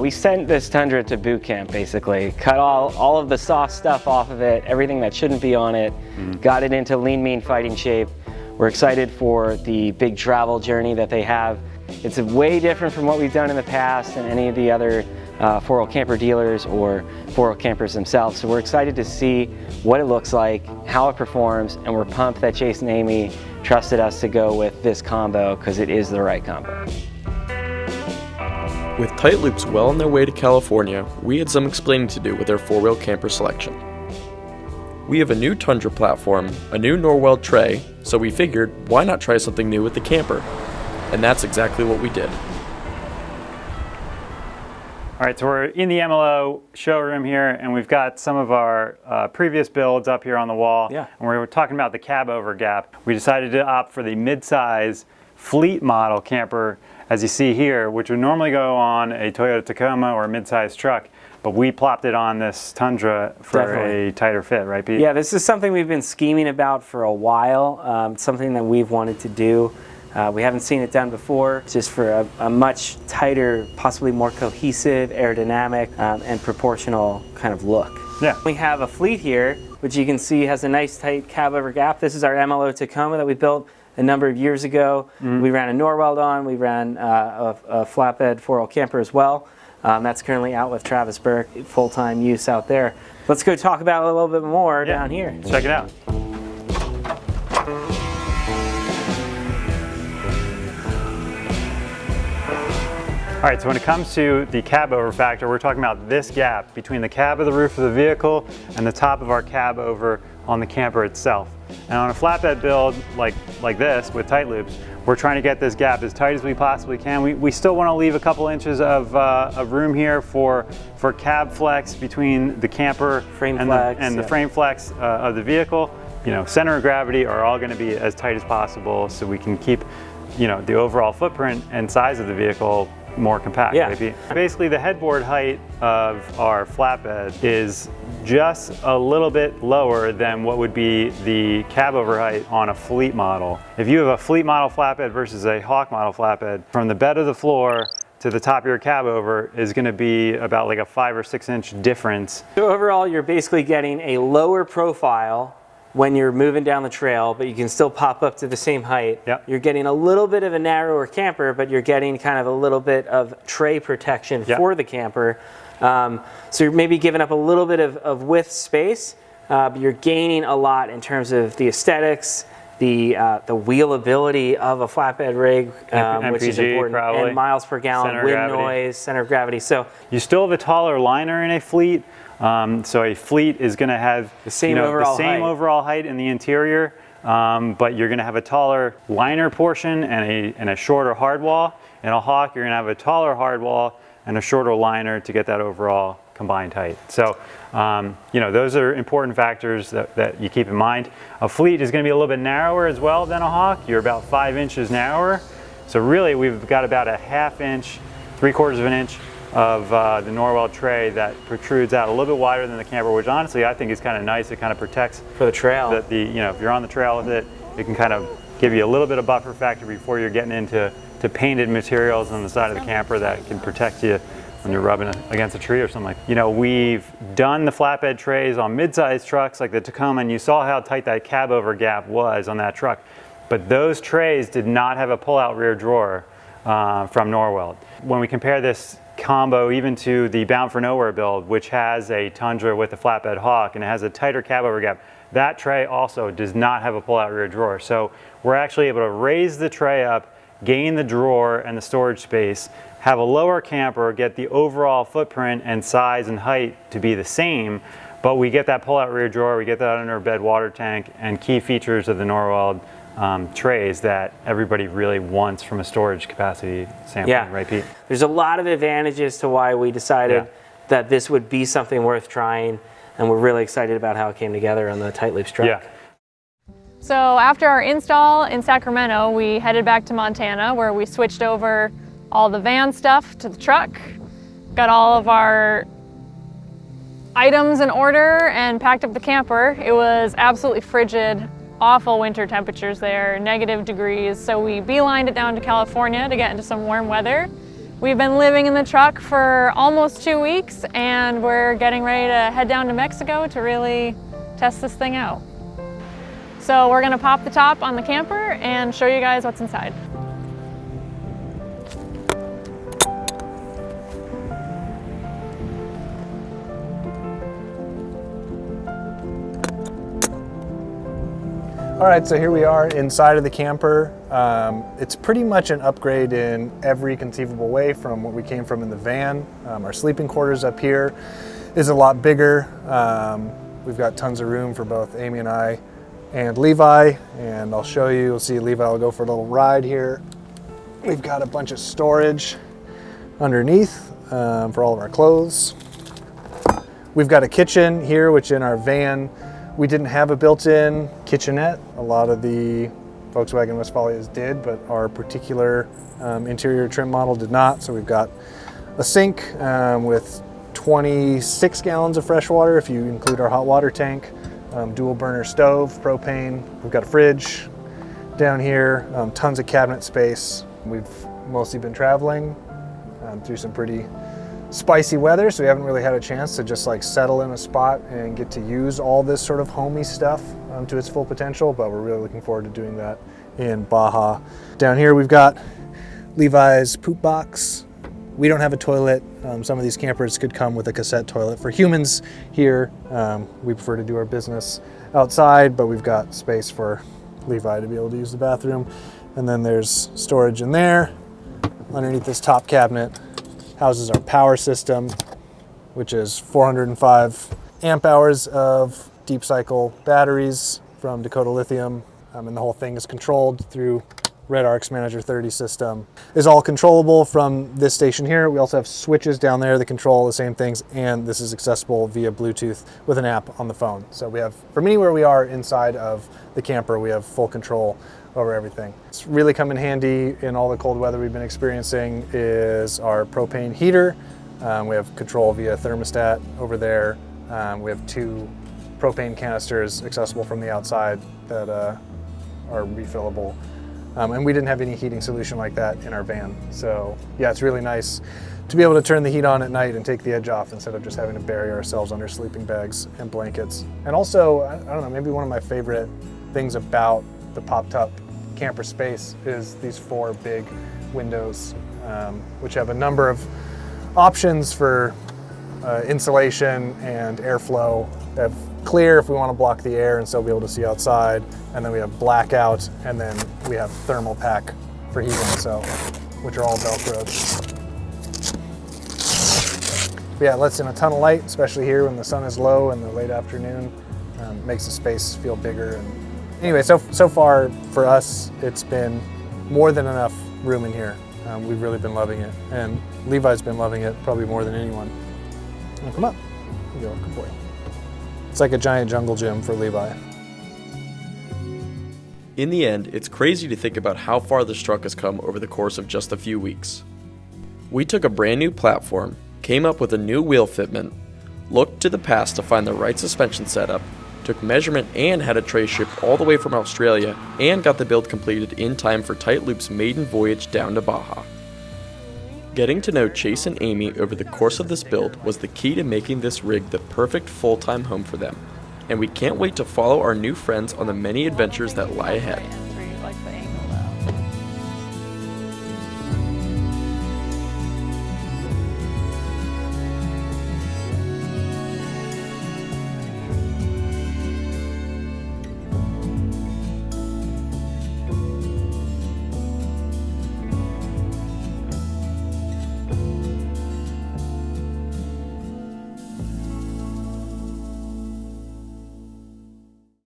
we sent this Tundra to boot camp basically. Cut all of the soft stuff off of it, everything that shouldn't be on it, got it into lean, mean fighting shape. We're excited for the big travel journey that they have. It's way different from what we've done in the past and any of the other four-wheel camper dealers or four-wheel campers themselves. So we're excited to see what it looks like, how it performs, and we're pumped that Chase and Amy trusted us to go with this combo because it is the right combo. With Tight Loops well on their way to California, we had some explaining to do with our four-wheel camper selection. We have a new Tundra platform, a new Norweld tray, so we figured why not try something new with the camper? And that's exactly what we did. All right, so we're in the MLO showroom here, and we've got some of our previous builds up here on the wall. Yeah. And we were talking about the cab over gap. We decided to opt for the mid-size fleet model camper, as you see here, which would normally go on a Toyota Tacoma or a mid-size truck, but we plopped it on this Tundra for a tighter fit, right, Pete? Yeah, this is something we've been scheming about for a while, something that we've wanted to do. We haven't seen it done before, just for a much tighter, possibly more cohesive, aerodynamic, and proportional kind of look. Yeah. We have a fleet here, which you can see has a nice tight cab over gap. This is our MLO Tacoma that we built a number of years ago. We ran a Norweld on, we ran a Flatbed Four Wheel Camper as well. That's currently out with Travis Burke, full-time use out there. Let's go talk about it a little bit more down here. Check it out. All right, so when it comes to the cab over factor, we're talking about this gap between the cab of the roof of the vehicle and the top of our cab over on the camper itself. And on a flatbed build like this with Tight Loops, we're trying to get this gap as tight as we possibly can. We still want to leave a couple inches of room here for cab flex between the camper and the frame flex of the vehicle. You know, center of gravity are all going to be as tight as possible so we can keep, you know, the overall footprint and size of the vehicle more compact. Yeah. Maybe. Basically, the headboard height of our flatbed is just a little bit lower than what would be the cab over height on a fleet model. If you have a fleet model flatbed versus a Hawk model flatbed, from the bed of the floor to the top of your cab over is going to be about like a 5 or 6 inch difference. So overall, you're basically getting a lower profile when you're moving down the trail, but you can still pop up to the same height. Yep. You're getting a little bit of a narrower camper, but you're getting kind of a little bit of tray protection for the camper. So you're maybe giving up a little bit of width space, but you're gaining a lot in terms of the aesthetics, the wheelability of a flatbed rig, which is important, probably. And miles per gallon, wind noise, center of gravity. So you still have a taller liner in a fleet. So a fleet is going to have the same overall height in the interior, but you're going to have a taller liner portion and a shorter hardwall. In a Hawk, you're going to have a taller hardwall and a shorter liner to get that overall combined height. So, you know, those are important factors that you keep in mind. A fleet is going to be a little bit narrower as well than a Hawk. You're about 5 inches narrower. So really, we've got about a 1/2 inch, 3/4 of an inch of the Norweld tray that protrudes out a little bit wider than the camper, which honestly I think is kind of nice. It kind of protects for the trail. You know, if you're on the trail with it, it can kind of give you a little bit of buffer factor before you're getting into painted materials on the side of the camper that can protect you when you're rubbing against a tree or something like that. You know, we've done the flatbed trays on mid-sized trucks like the Tacoma, and you saw how tight that cab over gap was on that truck. But those trays did not have a pull-out rear drawer from Norweld. When we compare this combo even to the Bound for Nowhere build, which has a Tundra with a flatbed Hawk and it has a tighter cab over gap, that tray also does not have a pull-out rear drawer. So we're actually able to raise the tray up, gain the drawer and the storage space, have a lower camper, get the overall footprint and size and height to be the same, but we get that pull-out rear drawer, we get that under bed water tank, and key features of the Norweld trays that everybody really wants from a storage capacity standpoint, right, Pete? There's a lot of advantages to why we decided that this would be something worth trying, and we're really excited about how it came together on the Tight Loops truck. Yeah. So after our install in Sacramento, we headed back to Montana where we switched over all the van stuff to the truck, got all of our items in order and packed up the camper. It was absolutely frigid, awful winter temperatures there, -degrees. So we beelined it down to California to get into some warm weather. We've been living in the truck for almost 2 weeks, and we're getting ready to head down to Mexico to really test this thing out. So we're gonna pop the top on the camper and show you guys what's inside. All right, so here we are inside of the camper. It's pretty much an upgrade in every conceivable way from what we came from in the van. Our sleeping quarters up here is a lot bigger. We've got tons of room for both Amy and I and Levi, and I'll show you. You'll see Levi will go for a little ride here. We've got a bunch of storage underneath for all of our clothes. We've got a kitchen here, which in our van, we didn't have a built-in kitchenette. A lot of the Volkswagen Westfalias did, but our particular interior trim model did not. So we've got a sink with 26 gallons of fresh water if you include our hot water tank, dual burner stove, propane. We've got a fridge down here, tons of cabinet space. We've mostly been traveling through some pretty spicy weather, so we haven't really had a chance to just like settle in a spot and get to use all this sort of homey stuff to its full potential, but we're really looking forward to doing that in Baja. Down here we've got Levi's poop box. We don't have a toilet. Some of these campers could come with a cassette toilet. For humans here, we prefer to do our business outside, but we've got space for Levi to be able to use the bathroom. And then there's storage in there. Underneath this top cabinet houses our power system, which is 405 amp hours of deep cycle batteries from Dakota Lithium, and the whole thing is controlled through Red Arc's Manager 30 system. It's all controllable from this station here. We also have switches down there that control the same things, and this is accessible via Bluetooth with an app on the phone. So we have, from anywhere we are inside of the camper, we have full control over everything. It's really come in handy in all the cold weather we've been experiencing is our propane heater. We have control via thermostat over there. We have 2 propane canisters accessible from the outside that are refillable. And we didn't have any heating solution like that in our van. So yeah, it's really nice to be able to turn the heat on at night and take the edge off instead of just having to bury ourselves under sleeping bags and blankets. And also, I don't know, maybe one of my favorite things about the popped up camper space is these 4 big windows, which have a number of options for insulation and airflow. They have clear if we want to block the air and still be able to see outside, and then we have blackout, and then we have thermal pack for heating, so which are all Velcroed. But yeah, it lets in a ton of light, especially here when the sun is low in the late afternoon. Makes the space feel bigger. And anyway, so far for us, it's been more than enough room in here. We've really been loving it, and Levi's been loving it probably more than anyone. Now come up. There you go, good boy. It's like a giant jungle gym for Levi. In the end, it's crazy to think about how far this truck has come over the course of just a few weeks. We took a brand new platform, came up with a new wheel fitment, looked to the past to find the right suspension setup, took measurement and had a tray shipped all the way from Australia, and got the build completed in time for Tight Loops' maiden voyage down to Baja. Getting to know Chase and Amy over the course of this build was the key to making this rig the perfect full-time home for them, and we can't wait to follow our new friends on the many adventures that lie ahead.